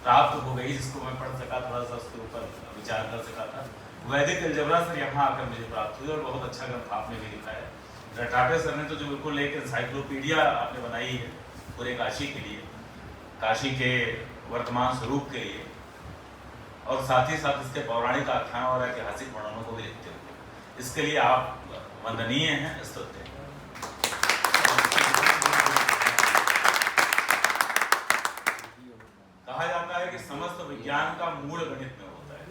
प्राप्त हो गई, जिसको मैं पढ़ सका, थोड़ा सा उसके ऊपर विचार कर सका था। वैदिक अलजेब्रा सर यहाँ आकर मुझे प्राप्त हुई और बहुत अच्छा ग्रंथ आपने भी लिखा है। रटाटे सर ने तो जो बिल्कुल एक एनसाइक्लोपीडिया आपने बनाई है पूरे काशी के लिए, काशी के वर्तमान स्वरूप के लिए, और साथ ही साथ इसके पौराणिक आख्यान और ऐतिहासिक वर्णनों को भी लिखते हुए, इसके लिए आप वंदनीय हैं, स्तुत्य हैं। कहा जाता है कि समस्त विज्ञान का मूल गणित में होता है।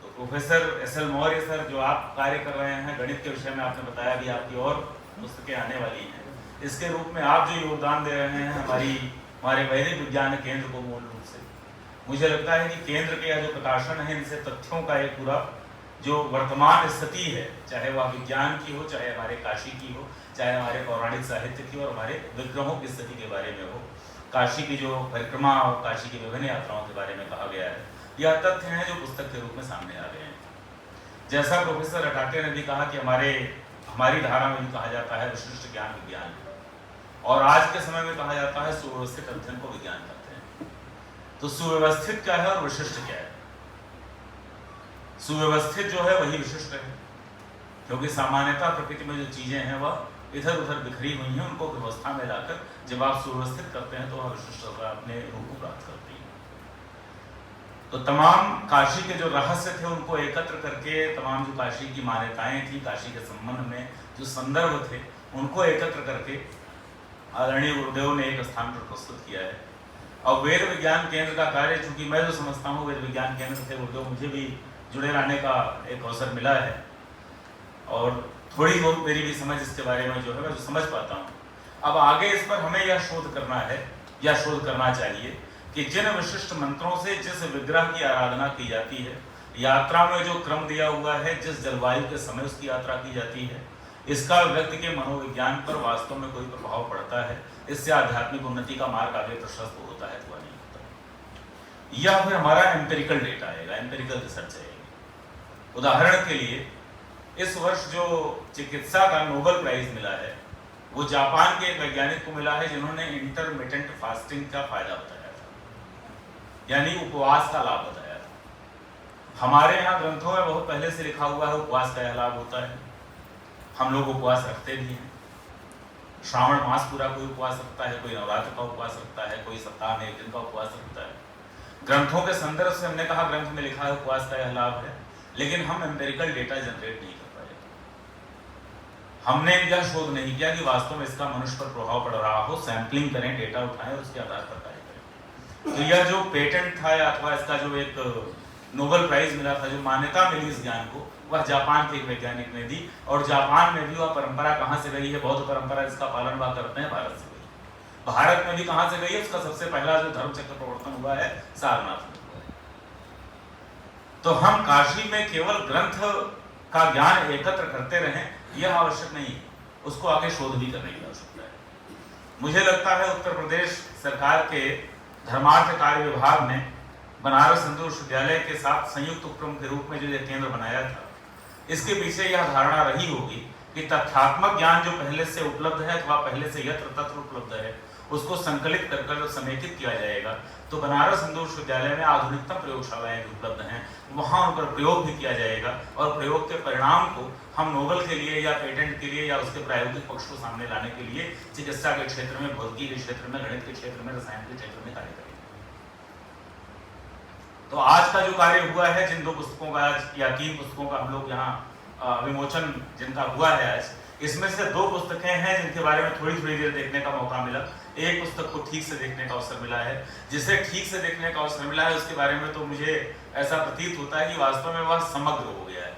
तो प्रोफेसर एस.एल. मौर्य सर, जो आप कार्य कर रहे हैं गणित के विषय में, आपने बताया भी आपकी और पुस्तकें आने वाली हैं, इसके रूप में आप जो योगदान दे रहे हैं हमारे वैदिक विज्ञान केंद्र को, मूल रूप से मुझे लगता है कि केंद्र के यह जो प्रकाशन है, इनसे तथ्यों का एक पूरा जो वर्तमान स्थिति है, चाहे वह विज्ञान की हो, चाहे हमारे काशी की हो, चाहे हमारे पौराणिक साहित्य की और हमारे विग्रहों की स्थिति के बारे में हो, काशी की जो परिक्रमा और काशी की विभिन्न यात्राओं के बारे में कहा गया है, यह तथ्य हैं जो पुस्तक के रूप में सामने आ गए हैं। जैसा प्रोफेसर रटाटे ने भी कहा कि हमारी धारा में भी कहा जाता है विशिष्ट ज्ञान विज्ञान, और आज के समय में कहा जाता है सुव्यवस्थित अध्ययन को विज्ञान कहते हैं। तो सुव्यवस्थित क्या है और विशिष्ट क्या है? सुव्यवस्थित जो है वही विशिष्ट है, क्योंकि सामान्यतः प्रकृति में जो चीजें हैं वह इधर उधर बिखरी हुई हैं, उनको व्यवस्था में लाकर जब आप सुव्यवस्थित करते हैं तो वह विशिष्ट अपने रूप को प्राप्त करती है। तो तमाम काशी के जो रहस्य थे उनको एकत्र करके, तमाम जो काशी की मान्यताएं थी, काशी के संबंध में जो संदर्भ थे, उनको एकत्र करके आदरणीय गुरुदेव ने एक स्थान पर प्रस्तुत किया है। और वेद विज्ञान केंद्र का कार्य, चूंकि मैं जो समझता हूँ वेद विज्ञान केंद्र से गुरुदेव मुझे भी जुड़े रहने का एक अवसर मिला है, और थोड़ी बहुत मेरी भी समझ इसके बारे में जो है मैं जो समझ पाता हूँ। अब आगे इस पर हमें यह शोध करना है, या शोध करना चाहिए कि जिन विशिष्ट मंत्रों से जिस विग्रह की आराधना की जाती है, यात्रा में जो क्रम दिया हुआ है, जिस जलवायु के समय उसकी यात्रा की जाती है, इसका व्यक्ति के मनोविज्ञान पर वास्तव में कोई प्रभाव पड़ता है, इससे आध्यात्मिक उन्नति का मार्ग आगे प्रशस्त होता है तो नहीं होता। यह फिर हमारा एम्पेरिकल डेटा आएगा, एम्पेरिकल रिसर्च आएगी। उदाहरण के लिए इस वर्ष जो चिकित्सा का नोबेल प्राइज मिला है, वो जापान के एक वैज्ञानिक को मिला है जिन्होंने इंटरमिटेंट फास्टिंग का फायदा बताया था, यानी उपवास का लाभ बताया था। हमारे यहाँ ग्रंथों में बहुत पहले से लिखा हुआ है उपवास का यह लाभ होता है, हम लोग उपवास रखते भी हैं। श्रावण मास पूरा कोई उपवास रखता है, कोई नवरात्र का उपवास रखता है, कोई सप्ताह में एक दिन का उपवास रखता है। ग्रंथों के संदर्भ से हमने कहा ग्रंथ में लिखा है उपवास का यह लाभ है, लेकिन हम एम्पेरिकल डेटा जनरेट नहीं कर पाए। हमने यह शोध नहीं किया कि वास्तव में इसका मनुष्य पर प्रभाव पड़ रहा हो। सैंपलिंग करें, डेटा उठाएं और उसके आधार पर कार्य करें। तो यह जो पेटेंट था अथवा इसका जो एक नोबेल प्राइज मिला था, जो मान्यता मिली इस ज्ञान को, वह जापान के एक वैज्ञानिक ने दी। और जापान में भी वह परंपरा कहाँ से गई है, बौद्ध परंपरा जिसका पालन वह करते हैं, भारत से गई। भारत में भी कहाँ से गई है, उसका सबसे पहला जो धर्म चक्र प्रवर्तन हुआ है सारनाथ में हुआ है। तो हम काशी में केवल ग्रंथ का ज्ञान एकत्र करते रहें यह आवश्यक नहीं है, उसको आगे शोध भी करने की आवश्यकता है। मुझे लगता है उत्तर प्रदेश सरकार के धर्मार्थ कार्य विभाग ने बनारस हिंदू विश्वविद्यालय के साथ संयुक्त उपक्रम के रूप में जो यह केंद्र बनाया था, इसके पीछे यह धारणा रही होगी कि तथ्यात्मक ज्ञान जो पहले से उपलब्ध है अथवा पहले से यत्र तत्र उपलब्ध है, उसको संकलित कर जब समेकित किया जाएगा तो बनारस हिंदू विश्वविद्यालय में आधुनिकतम प्रयोगशालाएं उपलब्ध हैं, वहां उन पर प्रयोग भी किया जाएगा और प्रयोग के परिणाम को हम नोबेल के लिए या पेटेंट के लिए या उसके प्रायोगिक पक्ष को सामने लाने के लिए चिकित्सा के क्षेत्र में, भौतिकी के क्षेत्र में, गणित के क्षेत्र में, रसायन के क्षेत्र में कार्य करेंगे। तो आज का जो कार्य हुआ है, जिन 2 पुस्तकों का या 3 पुस्तकों का हम लोग यहाँ विमोचन जिनका हुआ है आज, इसमें से 2 पुस्तकें हैं जिनके बारे में थोड़ी देर देखने का मौका मिला। एक पुस्तक को ठीक से देखने का अवसर मिला है। जिसे ठीक से देखने का अवसर मिला है उसके बारे में तो मुझे ऐसा प्रतीत होता है कि वास्तव में वह समग्र हो गया है,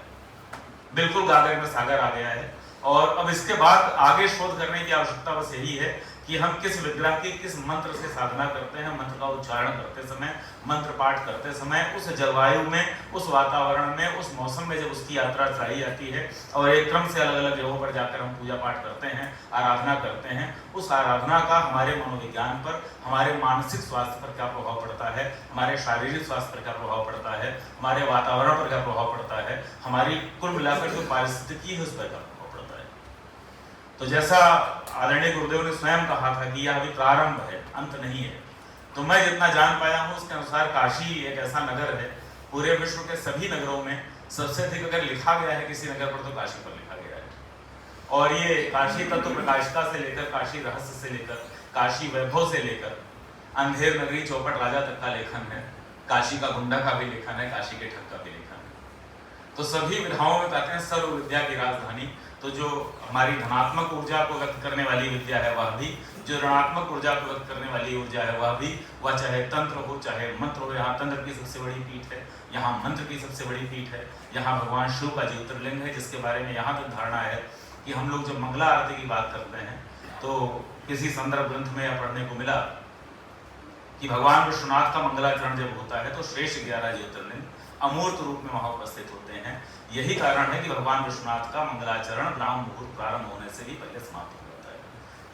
बिल्कुल गागर में सागर आ गया है। और अब इसके बाद आगे शोध करने की आवश्यकता बस यही है कि हम किस विग्रह की किस मंत्र से साधना करते हैं, मंत्र का उच्चारण करते समय, मंत्र पाठ करते समय, उस जलवायु में, उस वातावरण में, उस मौसम में जब उसकी यात्रा चलाई जाती है और एक क्रम से अलग अलग जगहों पर जाकर हम पूजा पाठ करते हैं, आराधना करते हैं, उस आराधना का हमारे मनोविज्ञान पर, हमारे मानसिक स्वास्थ्य पर क्या प्रभाव पड़ता है, हमारे शारीरिक स्वास्थ्य पर क्या प्रभाव पड़ता है, हमारे वातावरण पर क्या प्रभाव पड़ता है, हमारी कुल मिलाकर जो पारिस्थितिकी है उस पर क्या प्रभाव पड़ता है। तो जैसा आदरणीय गुरुदेव ने स्वयं कहा था कि यह अभी प्रारंभ है, अंत नहीं है। तो मैं जितना जान पाया हूँ उसके अनुसार काशी एक ऐसा नगर है, पूरे विश्व के सभी नगरों में सबसे अधिक अगर लिखा गया है किसी नगर पर तो काशी पर लिखा गया है। और ये काशी तत्व प्रकाशिका से लेकर काशी रहस्य से लेकर काशी वैभव से लेकर अंधेर नगरी चौपट राजा तक का लेखन है, काशी का गुंडा का भी लेखन है, काशी के ठग का भी लेखन है। तो सभी विधाओं में कहते हैं सर्व विद्या की राजधानी। तो जो हमारी धनात्मक ऊर्जा को व्यक्त करने वाली विद्या है वह भी, जो ऋणात्मक ऊर्जा को व्यक्त करने वाली ऊर्जा है वह भी, वह चाहे तंत्र हो चाहे मंत्र हो। यहाँ तंत्र की सबसे बड़ी पीठ है, यहाँ मंत्र की सबसे बड़ी पीठ है, यहाँ भगवान शिव का ज्योतिर्लिंग है, जिसके बारे में यहाँ तक धारणा है कि हम लोग जब मंगला आरती की बात करते हैं तो किसी संदर्भ ग्रंथ में यह पढ़ने को मिला कि भगवान विश्वनाथ का मंगलाचरण जब होता है तो श्रेष्ठ 11 ज्योतिर्लिंग अमूर्त रूप में वहां उपस्थित होते हैं। यही कारण है कि भगवान विश्वनाथ का मंगलाचरण ब्राह्म मुहूर्त प्रारंभ होने से भी पहले समाप्त हो जाता है।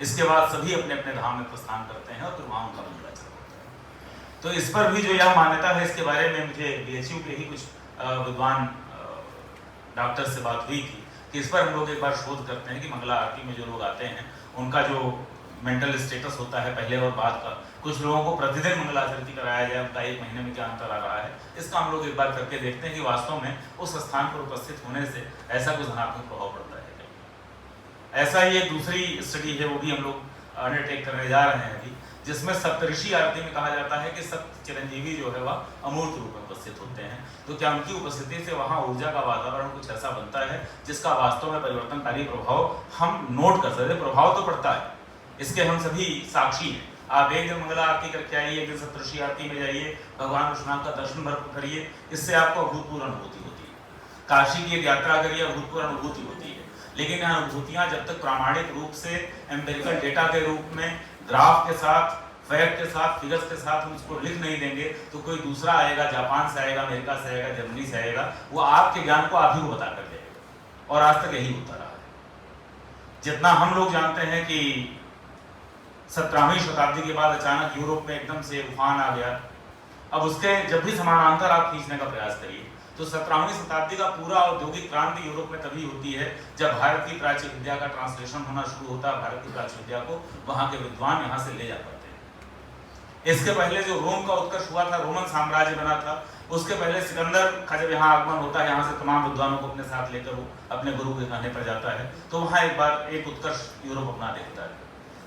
इसके बाद सभी अपने अपने धाम में प्रस्थान करते हैं और फिर वहां उनका मंगलाचरण होता है। तो इस पर भी जो यह मान्यता है, इसके बारे में मुझे BHU के ही कुछ विद्वान डॉक्टर से बात हुई थी कि इस पर हम लोग एक बार शोध करते हैं कि मंगला आरती में जो लोग आते हैं उनका जो मेंटल स्टेटस होता है पहले और बाद का, कुछ लोगों को प्रतिदिन मंगलाचरण कराया जाए, उनका एक महीने में क्या अंतर आ रहा है, इसका हम लोग एक बार करके देखते हैं कि वास्तव में उस स्थान पर उपस्थित होने से ऐसा कुछ धनात्मक प्रभाव पड़ता है। ऐसा ही एक दूसरी स्टडी है, वो भी हम लोग अंडरटेक करने जा रहे हैं अभी, जिसमें सप्तऋषि आरती में कहा जाता है कि सप्त चिरंजीवी जो है वह अमूर्त रूप में उपस्थित होते हैं। तो क्या उनकी उपस्थिति से वहाँ ऊर्जा का वातावरण कुछ ऐसा बनता है जिसका वास्तव में परिवर्तनकारी प्रभाव हम नोट कर सकते हैं। प्रभाव तो पड़ता है, इसके हम सभी साक्षी हैं। आप एक दिन मंगला आरती करके आइए, एक दिन सप्तऋषि आरती में जाइए, भगवान विश्वनाथ का दर्शन भरपूर करिए, इससे आपको अभूतपूर्व अनुभूति होती है। काशी की एक यात्रा करिए, अभूतपूर्व अनुभूति होती है। लेकिन यह अनुभूतियां जब तक प्रामाणिक रूप से एम्पिरिकल डेटा के रूप में ग्राफ के साथ, फैक्ट के साथ, फिगर्स के साथ हम उसको लिख नहीं देंगे तो कोई दूसरा आएगा, जापान से आएगा, अमेरिका से आएगा, जर्मनी से आएगा, वो आपके ज्ञान को आप ही को बता कर जाएगा। और आज तक यही होता रहा है। जितना हम लोग जानते हैं कि 17वीं शताब्दी के बाद अचानक यूरोप में एकदम से उफान आ गया। अब उसके जब भी समानांतर आप खींचने का प्रयास करिए तो 17वीं शताब्दी का पूरा औद्योगिक क्रांति यूरोप में तभी होती है जब भारत की प्राच्य विद्या का ट्रांसलेशन होना शुरू होता है। भारत की प्राच्य विद्या को वहां के विद्वान यहाँ से ले जा पाते हैं। इसके पहले जो रोम का उत्कर्ष हुआ था, रोमन साम्राज्य बना था, उसके पहले सिकंदर का जब यहाँ आगमन होता है, यहाँ से तमाम विद्वानों को अपने साथ लेकर वो अपने गुरु के कहने पर जाता है, तो वहाँ एक बार एक उत्कर्ष यूरोप अपना देखता है।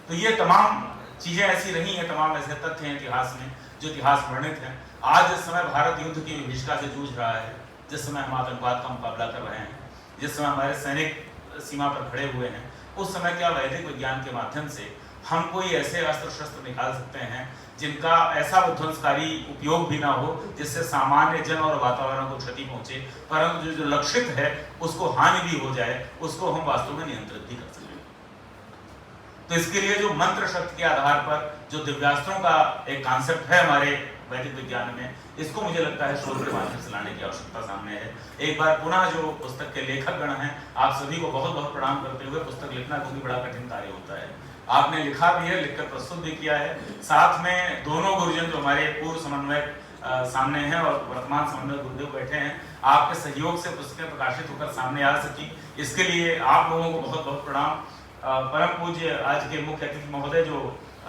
तो ये तमाम चीजें ऐसी रही हैं, तमाम ऐसे तथ्य हैं इतिहास में जो इतिहास वर्णित हैं। आज जिस समय भारत युद्ध की विभीषिका से जूझ रहा है, जिस समय हम आतंकवाद का मुकाबला कर रहे हैं, जिस समय हमारे सैनिक सीमा पर खड़े हुए हैं, उस समय क्या वैदिक विज्ञान के माध्यम से हम कोई ऐसे अस्त्र शस्त्र निकाल सकते हैं जिनका ऐसा विध्वंसकारी उपयोग भी ना हो जिससे सामान्य जन और वातावरण को क्षति पहुंचे, परंतु जो लक्षित है उसको हानि भी हो जाए, उसको हम वास्तव में नियंत्रित भी कर सकें। तो इसके लिए जो मंत्र शक्ति के आधार पर जो दिव्यास्त्रों का एक कॉन्सेप्ट है हमारे वैदिक विज्ञान में, इसको मुझे लगता है शोध के माध्यम से लाने की आवश्यकता सामने है। एक बार पुनः जो पुस्तक के लेखक गण हैं, आप सभी को बहुत बहुत प्रणाम करते हुए, पुस्तक लिखना क्योंकि बड़ा कठिन कार्य होता है, आपने लिखा भी है, लिखकर प्रस्तुत भी किया है। साथ में दोनों गुरुजन जो हमारे पूर्व समन्वयक सामने हैं और वर्तमान समन्वयक गुरुदेव बैठे हैं, आपके सहयोग से पुस्तकें प्रकाशित होकर सामने आ सकी, इसके लिए आप लोगों को बहुत बहुत प्रणाम। परम पूज्य आज के मुख्य अतिथि महोदय जो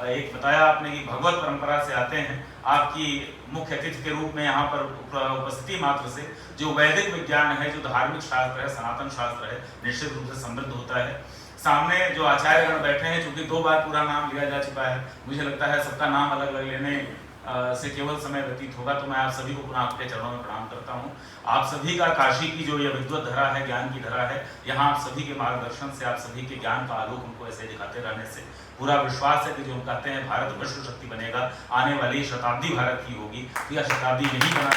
एक बताया आपने कि भगवत परंपरा से आते हैं, आपकी मुख्य अतिथि के रूप में यहाँ पर उपस्थिति मात्र से जो वैदिक विज्ञान है, जो धार्मिक शास्त्र है, सनातन शास्त्र है, निश्चित रूप से समृद्ध होता है। सामने जो आचार्यगण बैठे हैं, चूंकि 2 बार पूरा नाम लिया जा चुका है, मुझे लगता है सबका नाम अलग अलग लेने से केवल समय व्यतीत होगा, तो मैं आप सभी को पुनः आपके चरणों में प्रणाम करता हूँ। आप सभी का काशी की जो ये विद्वत धरा है, ज्ञान की धरा है, यहाँ आप सभी के मार्गदर्शन से, आप सभी के ज्ञान का आलोक हमको ऐसे दिखाते रहने से पूरा विश्वास है कि जो हम कहते हैं भारत विश्व शक्ति बनेगा, आने वाली शताब्दी भारत की होगी, यह शताब्दी यही बना